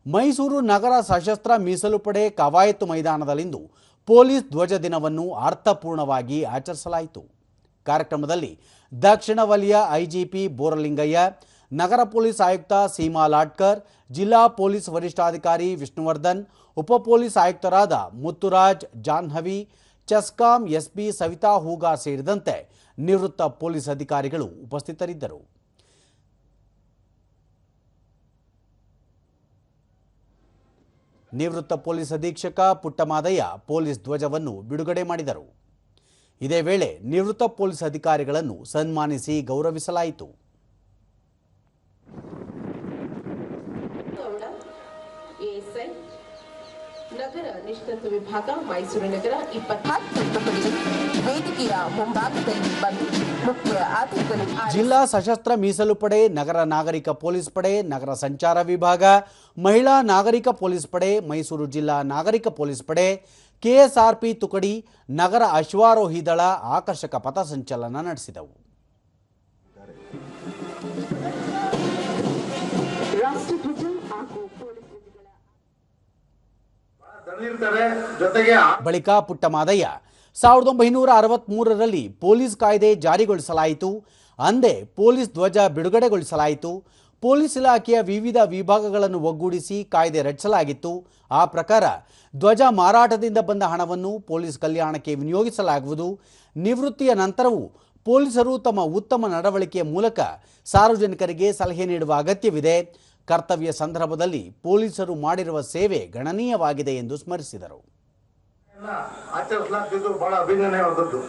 ಮೈಸೂರು ನಗರ ಸಶಸ್ತ್ರ ಮೀಸಲು ಪಡೆ ಕವಾಯತು ಮೈದಾನದಲ್ಲಿಂದು ಪೊಲೀಸ್ ಧ್ವಜ ದಿನವನ್ನು ಅರ್ಥಪೂರ್ಣವಾಗಿ ಆಚರಿಸಲಾಯಿತು. ಕಾರ್ಯಕ್ರಮದಲ್ಲಿ ದಕ್ಷಿಣ ವಲಯ ಐಜಿಪಿ ಬೋರಲಿಂಗಯ್ಯ, ನಗರ ಪೊಲೀಸ್ ಆಯುಕ್ತ ಸೀಮಾ ಲಾಟ್ಕರ್, ಜಿಲ್ಲಾ ಪೊಲೀಸ್ ವರಿಷ್ಠಾಧಿಕಾರಿ ವಿಷ್ಣುವರ್ಧನ್, ಉಪ ಪೊಲೀಸ್ ಆಯುಕ್ತರಾದ ಮುತ್ತುರಾಜ್ ಜಾಹ್ನವಿ, ಚೆಸ್ಕಾಂ ಎಸ್ಪಿ ಸವಿತಾ ಹೂಗಾರ್ ಸೇರಿದಂತೆ ನಿವೃತ್ತ ಪೊಲೀಸ್ ಅಧಿಕಾರಿಗಳು ಉಪಸ್ಥಿತರಿದ್ದರು. ನಿವೃತ್ತ ಪೊಲೀಸ್ ಅಧೀಕ್ಷಕ ಪುಟ್ಟಮಾದಯ್ಯ ಪೊಲೀಸ್ ಧ್ವಜವನ್ನು ಬಿಡುಗಡೆ ಮಾಡಿದರು. ಇದೇ ವೇಳೆ ನಿವೃತ್ತ ಪೊಲೀಸ್ ಅಧಿಕಾರಿಗಳನ್ನು ಸನ್ಮಾನಿಸಿ ಗೌರವಿಸಲಾಯಿತು. ನಗರ ನಿಷ್ಠಾಂತ ವಿಭಾಗ ಮೈಸೂರು ನಗರ 20 ವೇದಿಕೆಯ ಮುಂಭಾಗದಲ್ಲಿ ಬಂದು ಮುಖ್ಯ ಅತಿಥಿಗಳು ಜಿಲ್ಲಾ ಸಶಸ್ತ್ರ ಮೀಸಲು ಪಡೆ, ನಗರ ನಾಗರಿಕ ಪೊಲೀಸ್ ಪಡೆ, ನಗರ ಸಂಚಾರ ವಿಭಾಗ, ಮಹಿಳಾ ನಾಗರಿಕ ಪೊಲೀಸ್ ಪಡೆ, ಮೈಸೂರು ಜಿಲ್ಲಾ ನಾಗರಿಕ ಪೊಲೀಸ್ ಪಡೆ, ಕೆಎಸ್ಆರ್ಪಿ ತುಕಡಿ, ನಗರ ಅಶ್ವಾರೋಹಿ ದಳ ಆಕರ್ಷಕ ಪಥಸಂಚಲನ ನಡೆಸಿದವು. ಬಳಿಕ ಪುಟ್ಟಮಾದಯ್ಯ 1963ರಲ್ಲಿ ಪೊಲೀಸ್ ಕಾಯ್ದೆ ಜಾರಿಗೊಳಿಸಲಾಯಿತು. ಅಂದೇ ಪೊಲೀಸ್ ಧ್ವಜ ಬಿಡುಗಡೆಗೊಳಿಸಲಾಯಿತು. ಪೊಲೀಸ್ ಇಲಾಖೆಯ ವಿವಿಧ ವಿಭಾಗಗಳನ್ನು ಒಗ್ಗೂಡಿಸಿ ಕಾಯ್ದೆ ರಚಿಸಲಾಗಿತ್ತು. ಆ ಪ್ರಕಾರ ಧ್ವಜ ಮಾರಾಟದಿಂದ ಬಂದ ಹಣವನ್ನು ಪೊಲೀಸ್ ಕಲ್ಯಾಣಕ್ಕೆ ವಿನಿಯೋಗಿಸಲಾಗುವುದು. ನಿವೃತ್ತಿಯ ನಂತರವೂ ಪೊಲೀಸರು ತಮ್ಮ ಉತ್ತಮ ನಡವಳಿಕೆಯ ಮೂಲಕ ಸಾರ್ವಜನಿಕರಿಗೆ ಸಲಹೆ ನೀಡುವ ಅಗತ್ಯವಿದೆ. ಕರ್ತವ್ಯ ಸಂದರ್ಭದಲ್ಲಿ ಪೊಲೀಸರು ಮಾಡಿರುವ ಸೇವೆ ಗಣನೀಯವಾಗಿದೆ ಎಂದು ಸ್ಮರಿಸಿದರು. ಆಚರಿಸಲಾಗ್ತಿದ್ದು ಬಹಳ ಅಭಿನಂದನೆಯಾದದ್ದು.